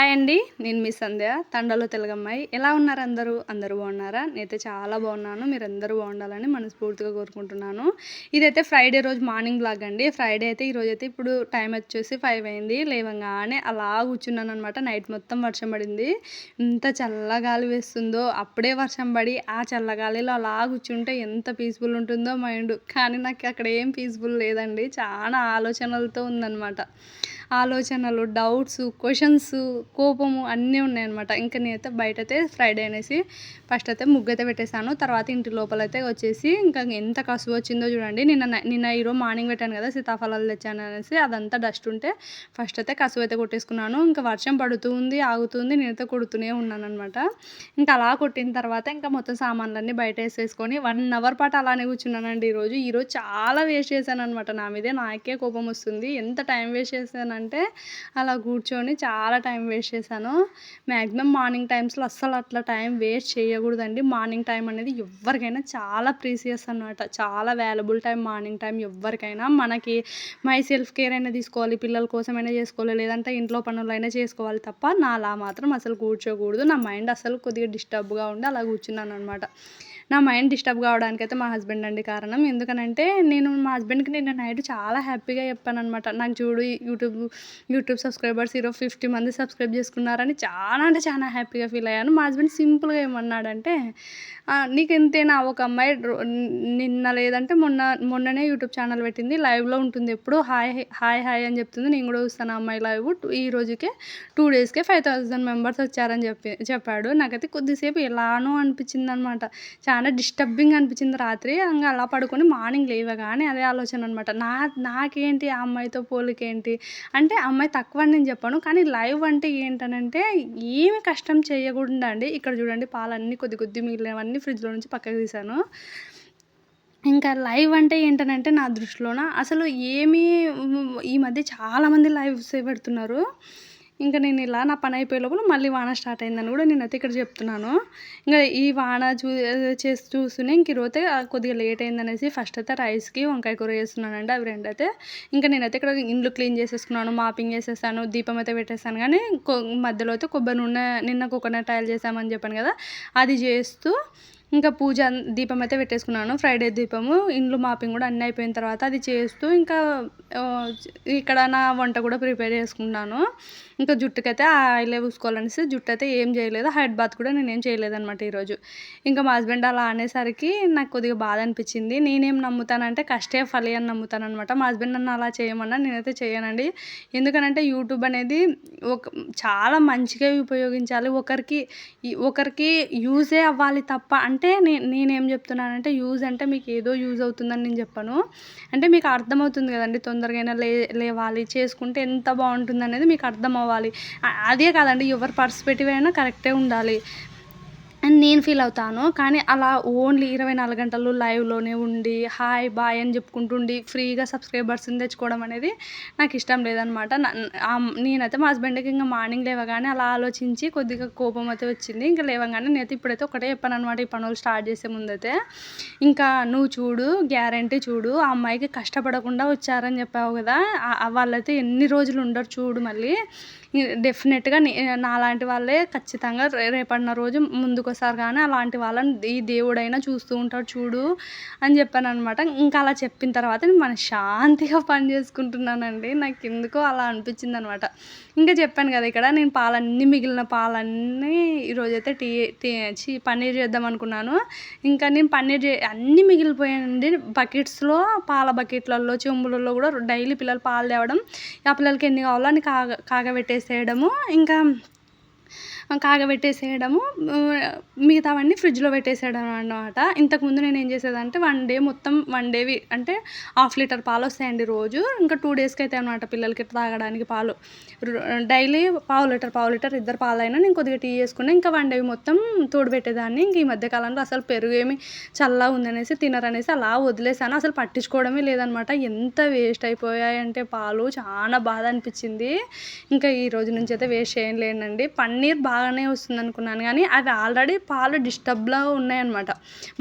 Hi అండి. నేను మీ సంధ్య. తండాలో తెలుగమ్మాయి. ఎలా ఉన్నారు అందరూ? అందరూ బాగున్నారా? నేనైతే చాలా బాగున్నాను. మీరందరూ బాగుండాలని మనస్ఫూర్తిగా కోరుకుంటున్నాను. ఇదైతే ఫ్రైడే రోజు మార్నింగ్ వ్లాగ్ అండి. ఫ్రైడే అయితే ఈరోజైతే ఇప్పుడు టైం వచ్చేసి 5 అయింది. లేవంగానే అలా కూర్చున్నాననమాట. నైట్ మొత్తం వర్షం పడింది. ఎంత చల్లగాలి వేస్తుందో, అప్పుడే వర్షం పడి ఆ చల్లగాలిలో అలా కూర్చుంటే ఎంత పీస్‌ఫుల్ ఉంటుందో మైండ్. కానీ నాకు అక్కడ ఏం పీస్‌ఫుల్ లేదండి. చాలా ఆలోచనలతో ఉందనమాట. ఆలోచనలు, డౌట్స్, క్వెషన్స్, కోపము అన్నీ ఉన్నాయన్నమాట. ఇంక నేనైతే బయటైతే ఫ్రైడే అనేసి ఫస్ట్ అయితే ముగ్గైతే పెట్టేసాను. తర్వాత ఇంటి లోపలైతే వచ్చేసి ఇంకా ఎంత కసువు వచ్చిందో చూడండి. నిన్న ఈరోజు మార్నింగ్ పెట్టాను కదా సీతాఫలాలు తెచ్చాను అనేసి, అదంతా డస్ట్ ఉంటే ఫస్ట్ అయితే కసువు అయితే కొట్టేసుకున్నాను. ఇంకా వర్షం పడుతూ ఉంది, ఆగుతుంది. నేనైతే కొడుతూనే ఉన్నానన్నమాట. ఇంకా అలా కొట్టిన తర్వాత ఇంకా మొత్తం సామాన్లన్నీ బయట వేసేసుకొని 1 అవర్ పాటు అలానే కూర్చున్నానండి ఈరోజు చాలా వేస్ట్ చేశానన్నమాట. నా మీదే నాకే కోపం వస్తుంది. ఎంత టైం వేస్ట్ చేశానంటే అలా కూర్చొని చాలా టైం వేస్ట్ చేశాను. మ్యాక్సిమం మార్నింగ్ టైమ్స్‌లో అస్సలు అట్లా టైం వేస్ట్ చేయకూడదండి. మార్నింగ్ టైం అనేది ఎవ్వరికైనా చాలా ప్రీసియస్ అన్నమాట. చాలా వాల్యుబుల్ టైం మార్నింగ్ టైం ఎవ్వరికైనా. మనకి సెల్ఫ్ కేర్ అయినా తీసుకోవాలి, పిల్లల కోసమైనా చేసుకోవాలి, లేదంటే ఇంట్లో పనులైనా చేసుకోవాలి తప్ప నాలా మాత్రం అసలు కూర్చోకూడదు. నా మైండ్ అసలు కొద్దిగా డిస్టర్బ్‌గా ఉండి అలా కూర్చున్నాననమాట. నా మైండ్ డిస్టర్బ్ కావడానికైతే మా హస్బెండ్ అండి కారణం. ఎందుకనంటే నేను మా హస్బెండ్‌కి నిన్న నైట్ చాలా హ్యాపీగా చెప్పాననమాట. నాకు చూడు యూట్యూబ్ సబ్స్క్రైబర్స్ ఈరోజు 50 మంది సబ్స్క్రైబ్ చేసుకున్నారని చాలా అంటే చాలా హ్యాపీగా ఫీల్ అయ్యాను. మా హస్బెండ్ సింపుల్‌గా ఏమన్నాడంటే, నీకింతేనా ఒక అమ్మాయి నిన్న లేదంటే మొన్ననే యూట్యూబ్ ఛానల్ పెట్టింది. లైవ్‌లో ఉంటుంది ఎప్పుడు. హాయ్ అని చెప్తుంది. నేను కూడా చూస్తాను ఆ అమ్మాయి లైవ్. ఈ రోజుకే 2 డేస్‌కే 5000 మెంబర్స్ వచ్చారని చెప్పాడు. నాకైతే కొద్దిసేపు ఎలానో అనిపించిందనమాట. చాలా డిస్టర్బింగ్ అనిపించింది రాత్రి. ఇంగ అలా పడుకొని మార్నింగ్ లేవగానే అదే ఆలోచన అనమాట. నాకేంటి ఆ అమ్మాయితో పోలికేంటి? అంటే ఆ అమ్మాయి తక్కువని నేను చెప్పను. కానీ లైవ్ అంటే ఏంటనంటే ఏమి కష్టం చేయకుండా అండి. ఇక్కడ చూడండి పాలన్నీ కొద్ది మిగిలినవన్నీ ఫ్రిడ్జ్‌లో నుంచి పక్కకు తీశాను. ఇంకా లైవ్ అంటే ఏంటనంటే నా దృష్టిలోన అసలు ఈ మధ్య చాలామంది లైవ్సే పెడుతున్నారు. ఇంక నేను ఇలా నా పని అయిపోయే లోపల మళ్ళీ వాన స్టార్ట్ అయిందని కూడా నేనైతే ఇక్కడ చెప్తున్నాను. ఇంక ఈ వాన చూస్తూనే ఇంక ఈరోజైతే కొద్దిగా లేట్ అయిందనేసి ఫస్ట్ అయితే రైస్‌కి వంకాయ కూర చేస్తున్నానండి. అవి రెండైతే ఇంక నేనైతే ఇక్కడ ఇల్లు క్లీన్ చేసేసుకున్నాను, మాపింగ్ చేసేసాను, దీపం అయితే పెట్టేసాను. కానీ మధ్యలో అయితే కొబ్బరి నూనె నిన్న కోకోనట్ ఆయిల్ చేశామని చెప్పాను కదా, అది చేస్తూ ఇంకా దీపం అయితే పెట్టేసుకున్నాను. ఫ్రైడే దీపము, ఇండ్లు మాపింగ్ కూడా అన్నీ అయిపోయిన తర్వాత అది చేస్తూ ఇంకా ఇక్కడ నా వంట కూడా ప్రిపేర్ చేసుకున్నాను. ఇంకా జుట్టుకైతే ఆయిలే పూసుకోవాలనేసి జుట్టు అయితే ఏం చేయలేదు. హెడ్ బాత్ కూడా నేనేం చేయలేదనమాట ఈరోజు. ఇంకా మా హస్బెండ్ అలా అనేసరికి నాకు కొద్దిగా బాధ అనిపించింది. నేనేం నమ్ముతానంటే కష్టే ఫలి అని నమ్ముతాననమాట. మా హస్బెండ్ నన్ను అలా చేయమన్నా నేనైతే చేయనండి. ఎందుకనంటే యూట్యూబ్ అనేది చాలా మంచిగా ఉపయోగించాలి. ఒకరికి యూజే అవ్వాలి తప్ప అంటే నేనేం చెప్తున్నానంటే యూజ్ అంటే మీకు ఏదో యూజ్ అవుతుందని నేను చెప్పను. అంటే మీకు అర్థమవుతుంది కదండీ, తొందరగైనా లేవాలి, చేసుకుంటే ఎంత బాగుంటుందనేది మీకు అర్థమవ్వాలి. అదే కాదండి, ఎవరి పర్స్పెక్టివ్ అయినా కరెక్టే ఉండాలి అని నేను ఫీల్ అవుతాను. కానీ అలా ఓన్లీ 24 గంటలు లైవ్‌లోనే ఉండి, హాయ్, బాయ్ అని చెప్పుకుంటుండి ఫ్రీగా సబ్స్క్రైబర్స్‌ని తెచ్చుకోవడం అనేది నాకు ఇష్టం లేదనమాట. నేనైతే మా హస్బెండ్‌కి ఇంక మార్నింగ్ లేవగానే అలా ఆలోచించి కొద్దిగా కోపం అయితే వచ్చింది. ఇంక లేవగానే నేనైతే ఇప్పుడైతే ఒకటే చెప్పాననమాట ఈ పనులు స్టార్ట్ చేసే ముందైతే. ఇంకా నువ్వు చూడు, గ్యారంటీ చూడు, ఆ అమ్మాయికి కష్టపడకుండా వచ్చారని చెప్పావు కదా, వాళ్ళైతే ఎన్ని రోజులు ఉండరు చూడు మళ్ళీ. డెఫినెట్‌గా నాలాంటి వాళ్ళే ఖచ్చితంగా రేపన్న రోజు ముందుకొస్తారు. కానీ అలాంటి వాళ్ళని ఈ దేవుడైనా చూస్తూ ఉంటాడు చూడు అని చెప్పాననమాట. ఇంకా అలా చెప్పిన తర్వాత నేను మనశ్శాంతిగా పని చేసుకుంటున్నానండి. నాకెందుకో అలా అనిపించిందనమాట. ఇంకా చెప్పాను కదా, ఇక్కడ నేను మిగిలిన పాలన్నీ ఈరోజైతే పన్నీర్ చేద్దాం అనుకున్నాను. ఇంకా నేను అన్నీ మిగిలిపోయాయండి. బకెట్స్‌లో, పాల బకెట్లలో, చెంబులలో కూడా డైలీ పిల్లలు పాలు తేవడం, ఆ పిల్లలకి ఎన్ని కావాలో అన్ని కాగబెట్టేసేయడము, ఇంకా కాగబెట్టేసేయడము, మిగతావన్నీ ఫ్రిడ్జ్‌లో పెట్టేసేయడం అన్నమాట. ఇంతకుముందు నేనేం చేసేదంటే వన్ డేవి అంటే హాఫ్ లీటర్ పాలొస్తాయండి రోజు. ఇంకా 2 డేస్‌కి అయితాయి అనమాట పిల్లలకి తాగడానికి పాలు. డైలీ పావు లీటర్ ఇద్దరు పాలైనా నేను కొద్దిగా టీ చేసుకుని ఇంకా 1 డే మొత్తం తోడుపెట్టేదాన్ని. ఇంక ఈ మధ్య కాలంలో అసలు పెరుగు ఏమి చల్లగా ఉందనేసి తినరనేసి అలా వదిలేసాను. అసలు పట్టించుకోవడమే లేదనమాట. ఎంత వేస్ట్ అయిపోయాయంటే పాలు, చాలా బాధ అనిపించింది. ఇంకా ఈ రోజు నుంచి అయితే వేస్ట్ చేయలేనండి. పన్నీర్ బాగానే వస్తుంది అనుకున్నాను, కానీ అవి ఆల్రెడీ పాలు డిస్టర్బ్లా ఉన్నాయన్నమాట.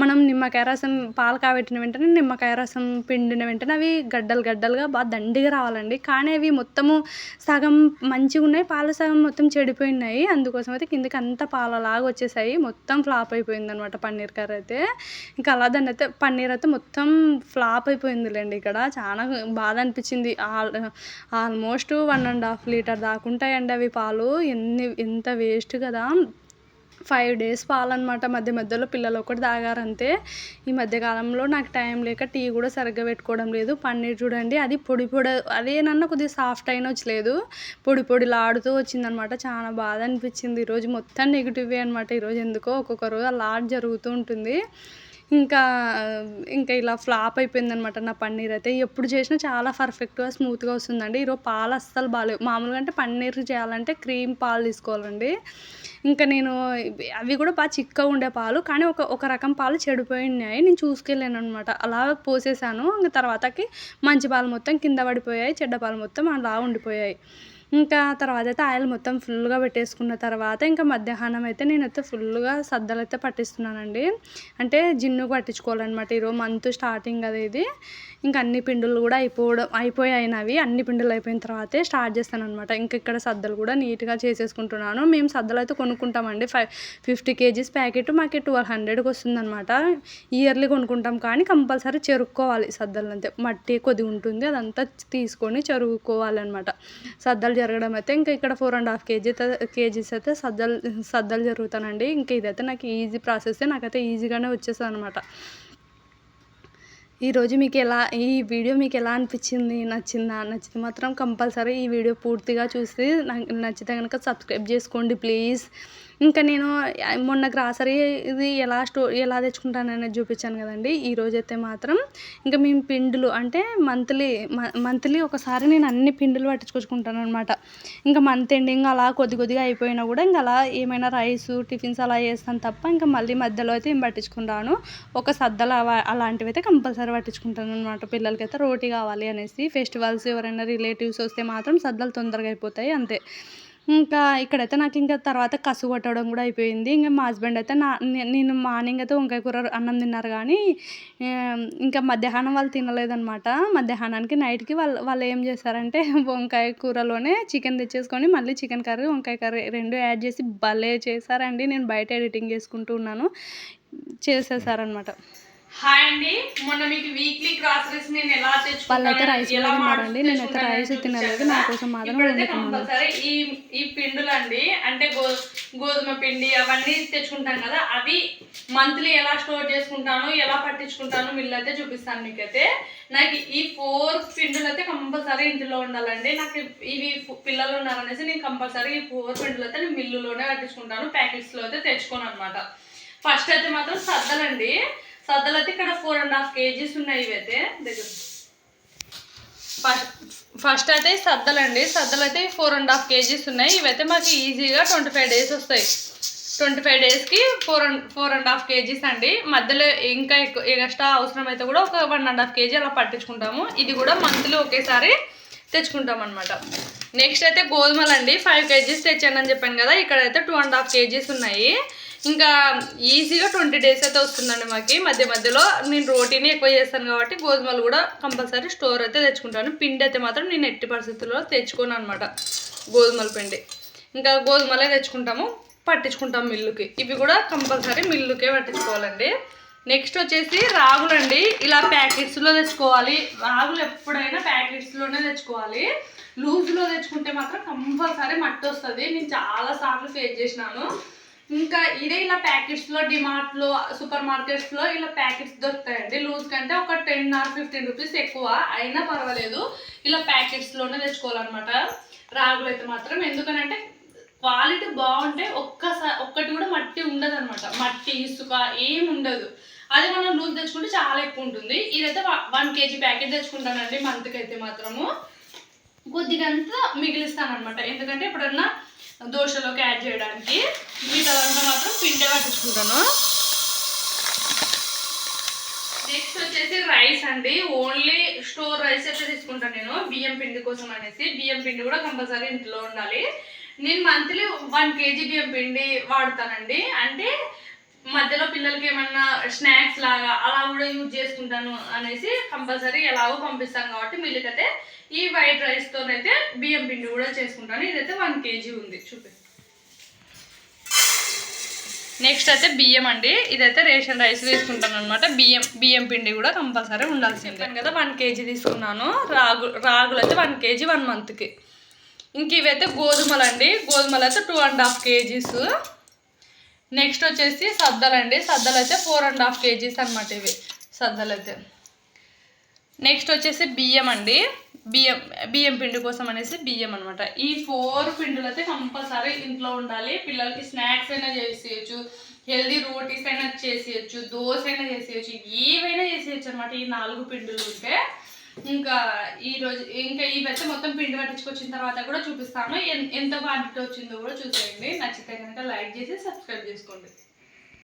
మనం నిమ్మకాయ రసం పాలు కాబెట్టిన వెంటనే నిమ్మకాయ రసం పిండిన వెంటనే అవి గడ్డలు గడ్డలుగా బాగా దండిగా రావాలండి. కానీ అవి మొత్తము సగం మంచిగా ఉన్నాయి, పాలు సగం మొత్తం చెడిపోయినాయి. అందుకోసం అయితే కిందకి అంతా పాలలాగా వచ్చేసాయి, మొత్తం ఫ్లాప్ అయిపోయింది అనమాట పన్నీర్ కర్రీ అయితే. ఇంకా అలా దాన్ని అయితే పన్నీర్ అయితే మొత్తం ఫ్లాప్ అయిపోయిందిలేండి. ఇక్కడ చాలా బాధ అనిపించింది. ఆల్మోస్ట్ 1.5 లీటర్ దాకా ఉంటాయండి అవి పాలు. ఎంత వేస్ట్ కదా. 5 డేస్ పాలనమాట. మధ్య మధ్యలో పిల్లలు ఒకటి తాగారంతే. ఈ మధ్యకాలంలో నాకు టైం లేక టీ కూడా సరిగ్గా పెట్టుకోవడం లేదు. పన్నీర్ చూడండి, అది పొడి పొడి అదేనన్నా కొద్దిగా సాఫ్ట్ అయినా వచ్చలేదు, పొడి పొడిలాడుతూ వచ్చిందనమాట. చాలా బాధ అనిపించింది. ఈరోజు మొత్తం నెగిటివే అనమాట. ఈరోజు ఎందుకో ఒక్కొక్క రోజు అలా జరుగుతూ ఉంటుంది. ఇంకా ఇలా ఫ్లాప్ అయిపోయిందనమాట నా పన్నీర్ అయితే. ఎప్పుడు చేసినా చాలా పర్ఫెక్ట్గా స్మూత్గా వస్తుందండి. ఈరోజు పాలు అస్సలు బాగాలేవు. మామూలుగా అంటే పన్నీర్ చేయాలంటే క్రీమ్ పాలు తీసుకోవాలండి. ఇంకా నేను అవి కూడా బాగా చిక్కగా ఉండే పాలు, కానీ ఒక రకం పాలు చెడిపోయినాయి. నేను చూసుకెళ్ళాను అనమాట. అలా పోసేసాను. ఇంకా తర్వాతకి మంచి పాలు మొత్తం కింద పడిపోయాయి, చెడ్డ పాలు మొత్తం అలా ఉండిపోయాయి. ఇంకా తర్వాత అయితే ఆయిల్ మొత్తం ఫుల్గా పెట్టేసుకున్న తర్వాత ఇంకా మధ్యాహ్నం అయితే నేనైతే ఫుల్గా సద్దలు అయితే పట్టిస్తున్నానండి. అంటే జిన్నుకు పట్టించుకోవాలన్నమాట. ఈరోజు మంత్ స్టార్టింగ్ కదా ఇది. ఇంకా అన్ని పిండులు కూడా అయిపోయాయినవి. అన్ని పిండులు అయిపోయిన తర్వాతే స్టార్ట్ చేస్తాను అనమాట. ఇంకా ఇక్కడ సద్దలు కూడా నీట్గా చేసేసుకుంటున్నాను. మేము సద్దలు అయితే కొనుక్కుంటామండి. 50 kgs ప్యాకెట్ మాకు 1200కి వస్తుందన్నమాట. ఇయర్లీ కొనుక్కుంటాం, కానీ కంపల్సరీ చెరుక్కోవాలి సద్దలు. అంతే మట్టి కొద్దిగా ఉంటుంది, అదంతా తీసుకొని చెరుక్కోవాలన్నమాట. సద్దలు జరగడం అయితే ఇంకా ఇక్కడ 4.5 kgs అయితే సద్దలు జరుగుతానండి. ఇంకా ఇదైతే నాకు ఈజీ ప్రాసెస్, నాకైతే ఈజీగానే వచ్చేస్తుంది అనమాట. ఈరోజు ఈ వీడియో మీకు ఎలా అనిపించింది, నచ్చితే మాత్రం కంపల్సరీ ఈ వీడియో పూర్తిగా చూసి నాకు నచ్చితే కనుక సబ్స్క్రైబ్ చేసుకోండి ప్లీజ్. ఇంకా నేను మొన్న గ్రాసరీ ఇది ఎలా తెచ్చుకుంటాననేది చూపించాను కదండి. ఈరోజైతే మాత్రం ఇంకా మేము పిండులు అంటే మంత్లీ ఒకసారి నేను అన్ని పిండులు పట్టించుకొచ్చుకుంటాను అనమాట. ఇంకా మంత్ ఎండింగ్ అలా కొద్దిగా అయిపోయినా కూడా ఇంకా అలా ఏమైనా రైస్ టిఫిన్స్ అలా చేస్తాను తప్ప ఇంకా మళ్ళీ మధ్యలో అయితే ఏం పట్టించుకుంటాను. ఒక సద్దలు అలాంటివి అయితే కంపల్సరీ పట్టించుకుంటాను అనమాట. పిల్లలకైతే రోటీ కావాలి అనేసి. ఫెస్టివల్స్ ఎవరైనా రిలేటివ్స్ వస్తే మాత్రం సద్దలు తొందరగా అయిపోతాయి అంతే. ఇంకా ఇక్కడైతే నాకు ఇంకా తర్వాత కసు కొట్టడం కూడా అయిపోయింది. ఇంకా మా హస్బెండ్ అయితే నేను మార్నింగ్ అయితే వంకాయ కూర అన్నం తిన్నారు, కానీ ఇంకా మధ్యాహ్నం వాళ్ళు తినలేదనమాట. మధ్యాహ్నానికి నైట్కి వాళ్ళు ఏం చేశారంటే వంకాయ కూరలోనే చికెన్ తెచ్చేసుకొని మళ్ళీ చికెన్ కర్రీ వంకాయ కర్రీ 2 యాడ్ చేసి భలే చేశారండి. నేను బయట ఎడిటింగ్ చేసుకుంటూ ఉన్నాను, చేసేసారనమాట. హాయ్ అండి, మొన్న మీకు వీక్లీ గ్రాసరీస్ నేను ఎలా తెచ్చుకున్నాను, వాళ్ళైతే రైస్ కూడా తిన్నారండి, నేనైతే రైస్ తినలేదు, నా కోసం మాత్రం కంపల్సరీ ఈ పిండులు అండి. అంటే గోధుమ పిండి అవన్నీ తెచ్చుకుంటాను కదా, అవి మంత్లీ ఎలా స్టోర్ చేసుకుంటాను, ఎలా పట్టించుకుంటాను మిల్లు అయితే చూపిస్తాను మీకైతే. నాకు ఈ 4 పిండులు అయితే కంపల్సరీ ఇంటిలో ఉండాలండి. నాకు ఇవి పిల్లలు ఉన్నారనేసి నేను కంపల్సరీ ఈ 4 పిండులు అయితే నేను మిల్లులోనే పట్టించుకుంటాను, ప్యాకెట్స్లో అయితే తెచ్చుకోను అనమాట. ఫస్ట్ అయితే మాత్రం సద్దలండి. సద్దలు అయితే ఇక్కడ 4.5 kgs ఉన్నాయి. ఇవైతే దగ్గర ఫస్ట్ అయితే సద్దలండి. సద్దలు అయితే 4.5 kgs ఉన్నాయి. ఇవైతే మాకు ఈజీగా 25 days వస్తాయి. 25 daysకి 4.5 kgs అండి. మధ్యలో ఇంకా ఎక్స్ట్రా అవసరం అయితే కూడా ఒక 1.5 kg అలా పట్టించుకుంటాము. ఇది కూడా మంత్లీ ఒకేసారి తెచ్చుకుంటాం అనమాట. నెక్స్ట్ అయితే గోధుమలు అండి. 5 kgs తెచ్చానని చెప్పాను కదా, ఇక్కడైతే 2.5 kgs ఉన్నాయి. ఇంకా ఈజీగా 20 days అయితే వస్తుందండి మాకు. మధ్యలో నేను రోటీని ఎక్కువ చేస్తాను కాబట్టి గోధుమలు కూడా కంపల్సరీ స్టోర్ అయితే తెచ్చుకుంటాను. పిండి అయితే మాత్రం నేను ఎట్టి పరిస్థితుల్లో తెచ్చుకోను అనమాట, గోధుమల పిండి. ఇంకా గోధుమలే తెచ్చుకుంటాము, పట్టించుకుంటాం మిల్లుకి. ఇవి కూడా కంపల్సరీ మిల్లుకే పట్టించుకోవాలండి. నెక్స్ట్ వచ్చేసి రాగులండి. ఇలా ప్యాకెట్స్లో తెచ్చుకోవాలి. రాగులు ఎప్పుడైనా ప్యాకెట్స్లోనే తెచ్చుకోవాలి. లూజ్లో తెచ్చుకుంటే మాత్రం కంపల్సరీ మట్టి వస్తుంది. నేను చాలాసార్లు ఫేస్ చేసినాను. ఇంకా ఇదే ఇలా ప్యాకెట్స్లో డిమార్ట్లో సూపర్ మార్కెట్స్లో ఇలా ప్యాకెట్స్ దొరుకుతాయండి. లూజ్ కంటే ఒక 10 or 15 రూపీస్ ఎక్కువ అయినా పర్వాలేదు, ఇలా ప్యాకెట్స్లోనే తెచ్చుకోవాలన్నమాట రాగులు అయితే మాత్రం. ఎందుకనంటే క్వాలిటీ బాగుంటే ఒక్కటి కూడా మట్టి ఉండదు అనమాట. మట్టి ఇసుక ఏమి ఉండదు. అది మనం లూజ్ తెచ్చుకుంటే చాలా ఎక్కువ ఉంటుంది. ఇదైతే 1 kg ప్యాకెట్ తెచ్చుకుంటానండి మంత్కి అయితే మాత్రము. కొద్దిగంతా మిగిలిస్తాను అనమాట, ఎందుకంటే ఎప్పుడన్నా దోశలోకి యాడ్ చేయడానికి. మిగతాదంతా మాత్రం పిండి పట్టించుకుంటాను. నెక్స్ట్ వచ్చేసి రైస్ అండి. ఓన్లీ స్టోర్ రైస్ అయితే తీసుకుంటాను నేను, బియ్యం పిండి కోసం అనేసి. బియ్యం పిండి కూడా కంపల్సరీ ఇంట్లో ఉండాలి. నేను మంత్లీ 1 kg బియ్యం పిండి వాడతానండి. అంటే మధ్యలో పిల్లలకి ఏమన్నా స్నాక్స్ లాగా అలా కూడా యూజ్ చేసుకుంటాను అనేసి కంపల్సరీ ఎలాగో పంపిస్తాను కాబట్టి మిల్లుకైతే ఈ వైట్ రైస్తోనైతే బియ్యం పిండి కూడా చేసుకుంటాను. ఇదైతే 1 kg ఉంది చూపి. నెక్స్ట్ అయితే బియ్యం అండి. ఇదైతే రేషన్ రైస్ తీసుకుంటాను అనమాట. బియ్యం పిండి కూడా కంపల్సరీ ఉండాల్సిందే కదా. 1 kg తీసుకున్నాను. రాగులు అయితే 1 kg 1 monthకి. ఇంక ఇవైతే గోధుమలు అండి. గోధుమలు అయితే 2.5 kgs. నెక్స్ట్ వచ్చేసి సద్దలండి. సద్దలు అయితే 4.5 kgs అనమాట ఇవి సద్దలు అయితే. నెక్స్ట్ వచ్చేసి బియ్యం అండి. బియ్యం పిండి కోసం అనేసి బియ్యం అనమాట. ఈ 4 పిండిలు అయితే కంపల్సరీ ఇంట్లో ఉండాలి. పిల్లలకి స్నాక్స్ అయినా చేసేయచ్చు, హెల్దీ రోటీస్ అయినా చేసేయచ్చు, దోశ అయినా చేసేయచ్చు, ఏవైనా చేసేయచ్చు అనమాట ఈ 4 పిండిలు ఉంటే. ఇంకా ఇవైతే మొత్తం పిండి పట్టించుకొచ్చిన తర్వాత కూడా చూపిస్తాను. ఎంత క్వాంటిటీ వచ్చిందో కూడా చూసేయండి. నచ్చితే కనుక లైక్ చేసి సబ్స్క్రైబ్ చేసుకోండి.